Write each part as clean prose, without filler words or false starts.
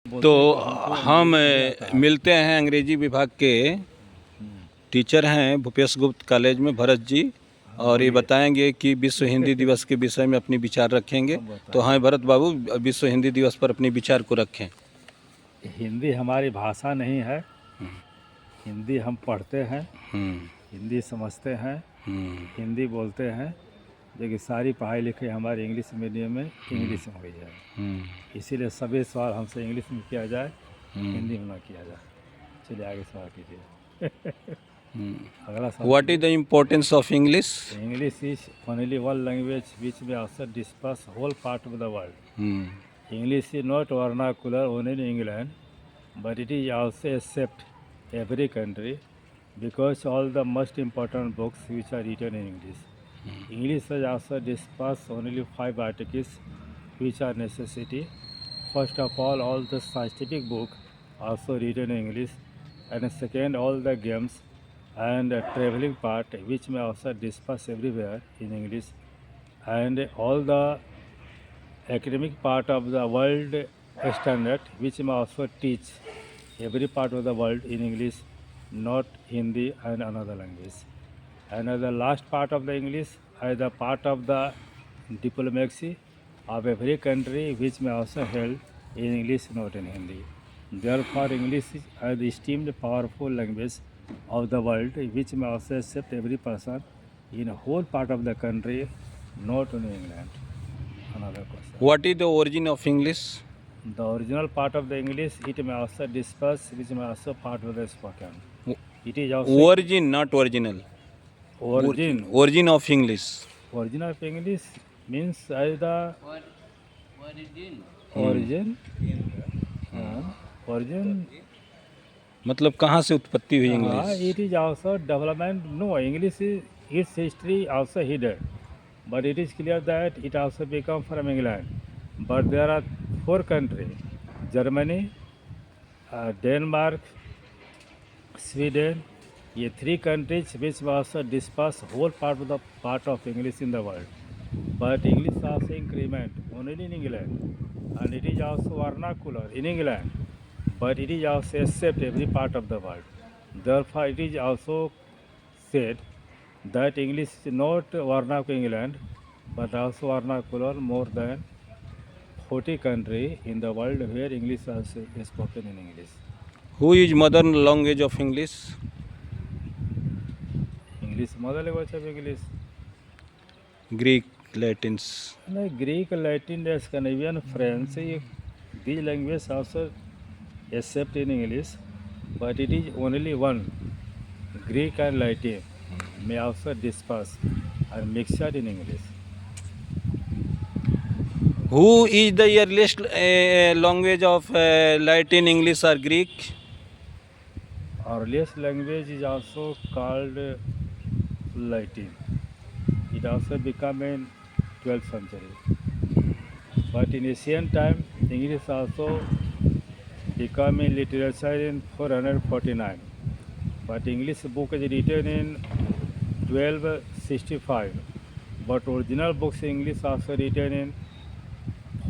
तो हम हमको मिलते हैं अंग्रेजी विभाग के टीचर हैं भूपेश गुप्त कॉलेज में भरत जी, और ये बताएंगे कि विश्व हिंदी दिवस के विषय में अपनी विचार रखेंगे। तो हाँ भरत बाबू, विश्व हिंदी दिवस पर अपनी विचार को रखें। हिंदी हमारी भाषा नहीं है। हिंदी हम पढ़ते हैं, हिंदी समझते हैं, हिंदी बोलते हैं, लेकिन सारी पढ़ाई लिखाई हमारी इंग्लिश मीडियम में इंग्लिश में हुई है। इसीलिए सभी सवाल हमसे इंग्लिश में किया जाए, हिंदी में ना किया जाए। चलिए आगे सवाल कीजिए। अगला सवाल। What is the importance of English? English is only one language which में also discuss whole part of the world. English is not vernacular only in England, but it is also accept every country because all the most important books which are written in English. English has also discussed only 5 articles which are necessity. First of all the scientific book also written in English, and second, all the games and traveling part which may also discuss everywhere in English, and all the academic part of the world standard which may also teach every part of the world in English, not Hindi and another language. And the last part of the English is the part of the diplomacy of every country which may also held in English, not in Hindi. Therefore, English is the esteemed powerful language of the world which may also accept every person in a whole part of the country, not only England. Another question. What is the origin of English? The original part of the English, it may also discuss, which may also part of the spoken. It is also Origin, not original. origin. Origin of English. Origin of English means the origin. Origin. मतलब कहाँ से उत्पत्ति हुई English? It is also development. No, English is its history also hidden, but it is clear that it also become from England. But there are 4 countries: Germany, Denmark, Sweden. ये 3 countries which also discuss whole part of English in the world. But English also increment only in England, and it is also vernacular in England, but it is also accept every part of the world. Therefore, it is also said that English is not vernacular in England, but also vernacular more than 40 countries in the world where English also is spoken in English. Who is mother language of English? English mother language of English. Greek, Latins. Like Greek, Latin, Scandinavian, French, these languages also accept in English, but it is only one. Greek and Latin may also discuss and mixture in English. Who is the earliest language of Latin, English or Greek? Earliest language is also called Latin. It also became in 12th century. But in ancient time, English also became in literature in 449. But English book is written in 1265. But original books in English also written in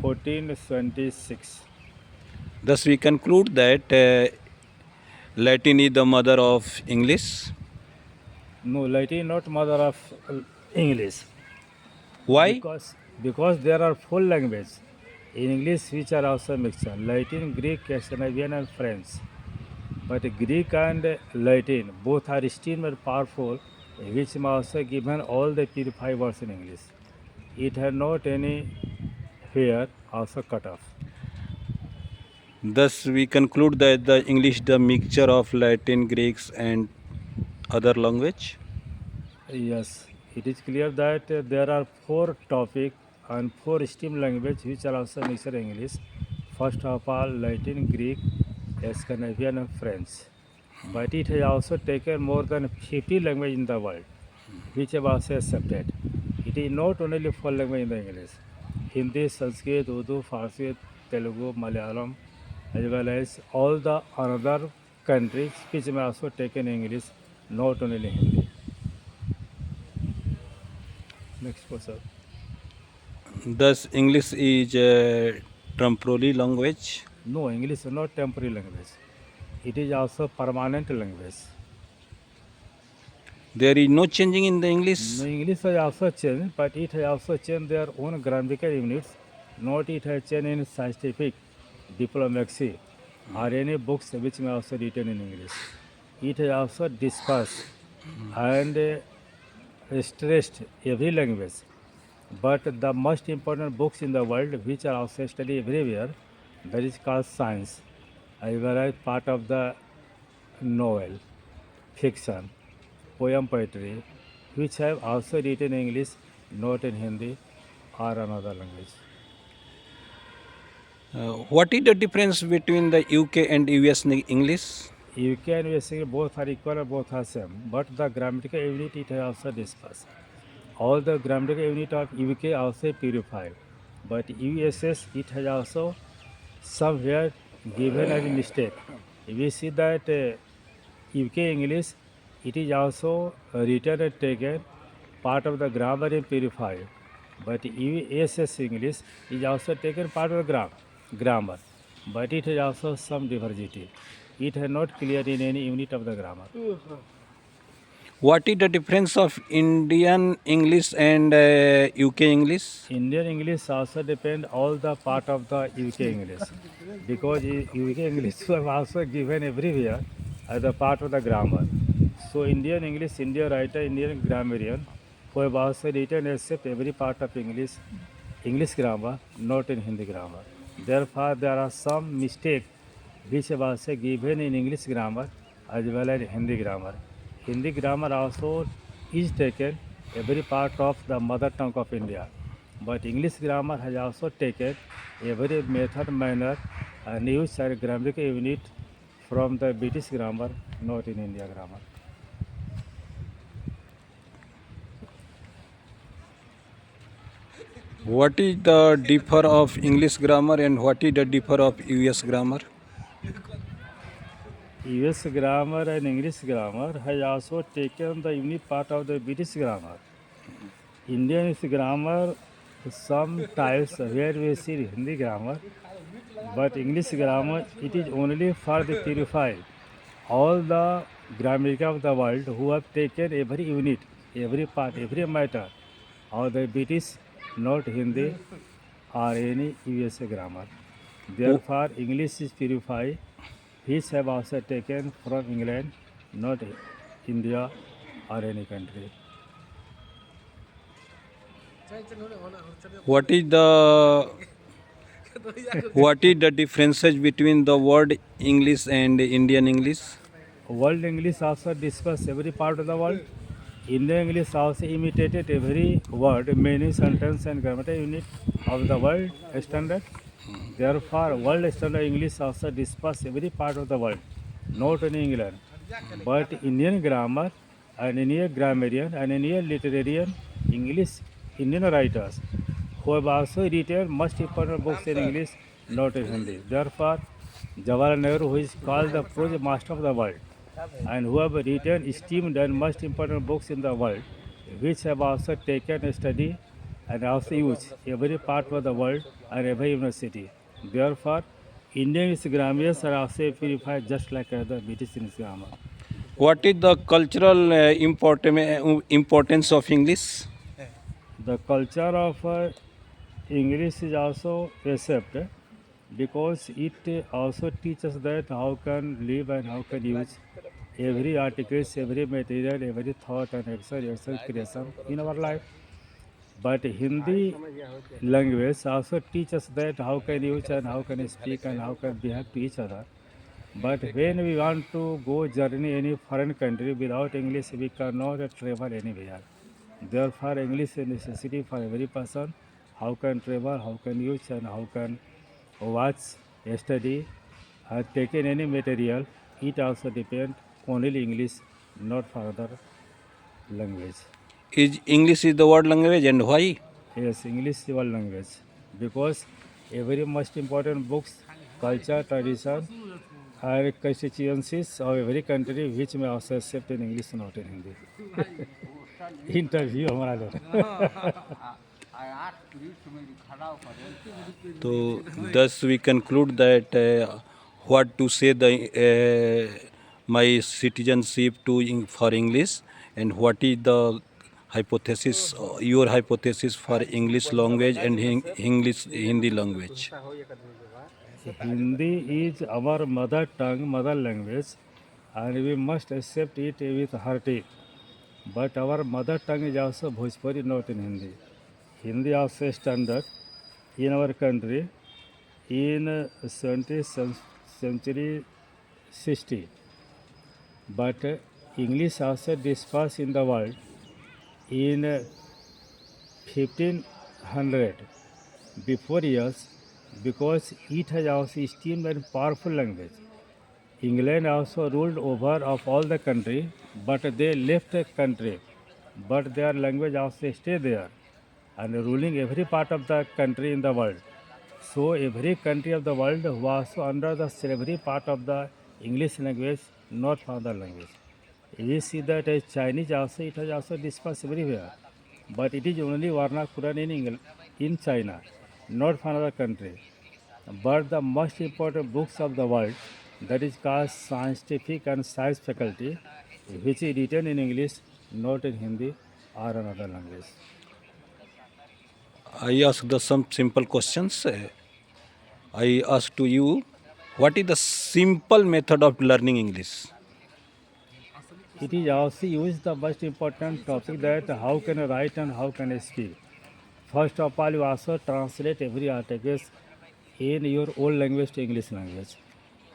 1426. Thus we conclude that Latin is the mother of English. No, Latin not mother of English. Why? Because there are 4 languages in English which are also mixture: Latin, Greek, Scandinavian, and French. But Greek and Latin both are esteemed and powerful, which may also given all the purified words in English. It had not any here also cut off. Thus we conclude that the English the mixture of Latin, Greeks and other language. Yes, it is clear that there are 4 topic and 4 STEM language which are also mixed in English. First of all, Latin, Greek, Scandinavian, and French. But it has also taken more than 50 languages in the world, which have also accepted. It is not only 4 languages in the English: Hindi, Sanskrit, Urdu, Farsi, Telugu, Malayalam, as well as all the other countries which have also taken English, not only Hindi. Next question. Thus English is a trumpery language. No, English is not temporary language. It is also permanent language. There is no changing in the No, English. English has also changed, but it has also changed their own grammatical units. Not it has changed in scientific, diplomacy, or any books which may also written in English. It has also dispersed and stressed every language. But the most important books in the world, which are also studied everywhere, that is called science, as well as part of the novel, fiction, poem, poetry, which have also written in English, not in Hindi or another language. What is the difference between the UK and US English? UK and US both are equal or both are same, but the grammatical unit it has also dispersed. All the grammatical unit of UK also purified, but USS it has also somewhere given as a mistake. We see that UK English it is also written and taken part of the grammar and purified, but USS English is also taken part of the grammar, but it has also some diversity. It has not cleared in any unit of the grammar. What is the difference of Indian English and UK English? Indian English also depend all the part of the UK English because UK English was also given everywhere as a part of the grammar. So Indian English, Indian writer, Indian grammarian who have also written except every part of English grammar, not in Hindi grammar. Therefore, there are some mistakes which have also given in English grammar as well as Hindi grammar. Hindi grammar also is taken every part of the mother tongue of India. But English grammar has also taken every method, manner, and use and grammatical unit from the British grammar, not in India grammar. What is the differ of English grammar and what is the differ of US grammar? US grammar and English grammar has also taken the unique part of the British grammar. Indian grammar sometimes where we see Hindi grammar, but English grammar it is only for the purified. All the grammarians of the world who have taken every unit, every part, every matter of the British, not Hindi or any US grammar. Therefore, English is purified. Which have also taken from England, not India or any country. What is the differences between the word English and Indian English? World English also discuss every part of the world. Indian English also imitated every word, meaning, sentence, and grammatical unit of the world standard. Therefore, world standard English also discuss every part of the world, not only England, but Indian grammar and Indian grammarian and Indian literarian English Indian writers who have also written most important books in English, not in Hindi. Therefore, Jawaharlal Nehru, who is called the prose master of the world, and who have written esteemed and most important books in the world, which have also taken a study and also used every part of the world and every university. Therefore, Indian grammars are also purified just like the British grammar. What is the cultural importance of English? The culture of English is also accepted because it also teaches that how can live and how can use every articles, every material, every thought and action creation in our life. But Hindi language also teaches that how can use and how can speak and how can behave to each other. But when we want to go journey any foreign country without English, we cannot travel anywhere. Therefore, English is a necessity for every person. How can travel, how can use, and how can watch, study, or take in any material. It also depends only English, not for other language. Is English is the word language and why? Yes, English is world language because every most important books, culture, tradition, are constituencies of every country which may also accept in English, not in Hindi. Interview हमारा ले तो thus we conclude that what to say the my citizenship to for English, and what is the hypothesis, your hypothesis for English language and English Hindi language. Hindi is our mother tongue, mother language, and we must accept it with hearty. But our mother tongue is also Bhojpuri, not in Hindi. Hindi also standard in our country in 20th century 60. But English also dispersed in the world in 1500 before years, because it has also esteemed and powerful language. England also ruled over of all the country, but they left the country, but their language also stay there and ruling every part of the country in the world. So every country of the world was under the slavery part of the English language, not other language. We see that Chinese also, it has also dispersed everywhere, but it is only vernacular in England, in China, not from another country. But the most important books of the world, that is called scientific and science faculty, which is written in English, not in Hindi or another language. I ask some simple questions. I ask to you, what is the simple method of learning English? It is also used the most important topic, that how can I write and how can I speak. First of all, you also translate every article in your own language to English language.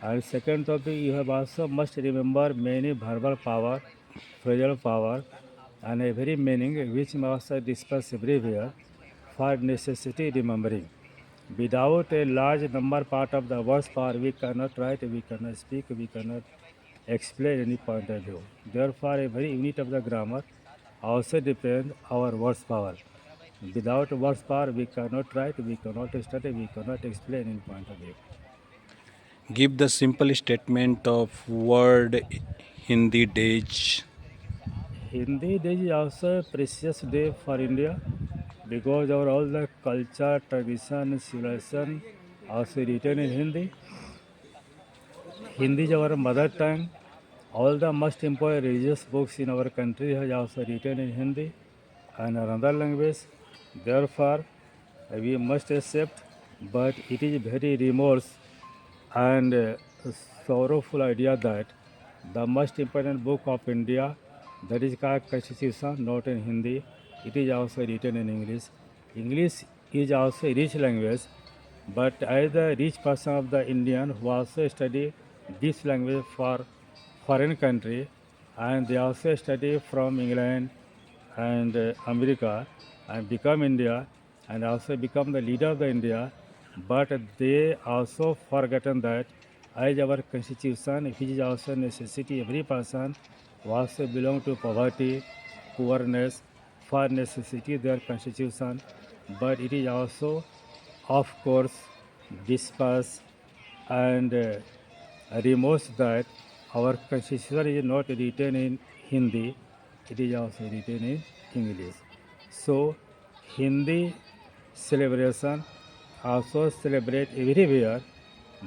And second topic, you have also must remember many verbal power, phrasal power, and every meaning which must disperse everywhere for necessity remembering. Without a large number part of the words power, we cannot write, we cannot speak, we cannot explain any point of view. Therefore, every unit of the grammar also depends our words power. Without words power, we cannot write, we cannot study, we cannot explain any point of view. Give the simple statement of word Hindi days. Hindi Day is also a precious day for India, because our all the culture, tradition, civilization also written in Hindi. Hindi is our mother tongue. All the most important religious books in our country are also written in Hindi and another language. Therefore, we must accept, but it is very remorse and sorrowful idea that the most important book of India, that is called Constitution, not in Hindi, it is also written in English. English is also a rich language, but as the rich person of the Indian who also study this language for foreign country, and they also study from England and America and become India and also become the leader of the India, but they also forgotten that as our constitution, which is also necessity, every person also belong to poverty, poorness, for necessity their constitution, but it is also, of course, dispersed and removes that our constitution is not written in Hindi, it is also written in English. So, Hindi celebration also celebrate everywhere,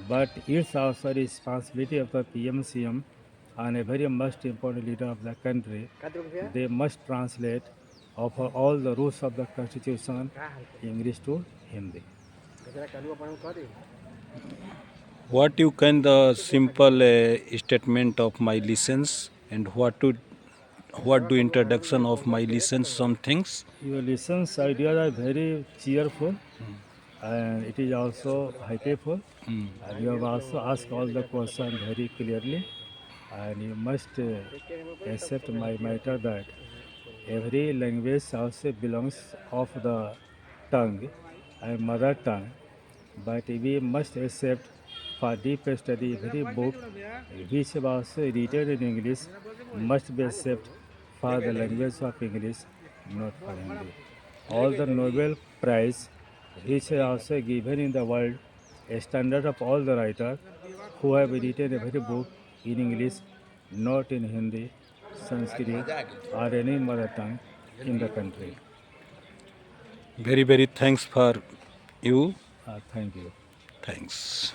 but it's also responsibility of the PMCM and a very most important leader of the country. They must translate of all the rules of the constitution English to Hindi. What you can the simple statement of my lessons, and what do introduction of my lessons some things. Your lessons ideas are very cheerful and it is also hypeful. And you have also asked all the questions very clearly, and you must accept my matter that every language also belongs of the tongue and mother tongue, but we must accept for deep study every book which was also written in English must be accepted for the language of English, not for Hindi. All the Nobel Prize which are also given in the world, a standard of all the writers who have written every book in English, not in Hindi, Sanskrit or any mother tongue in the country. Very, very thanks for you. Thank you. Thanks.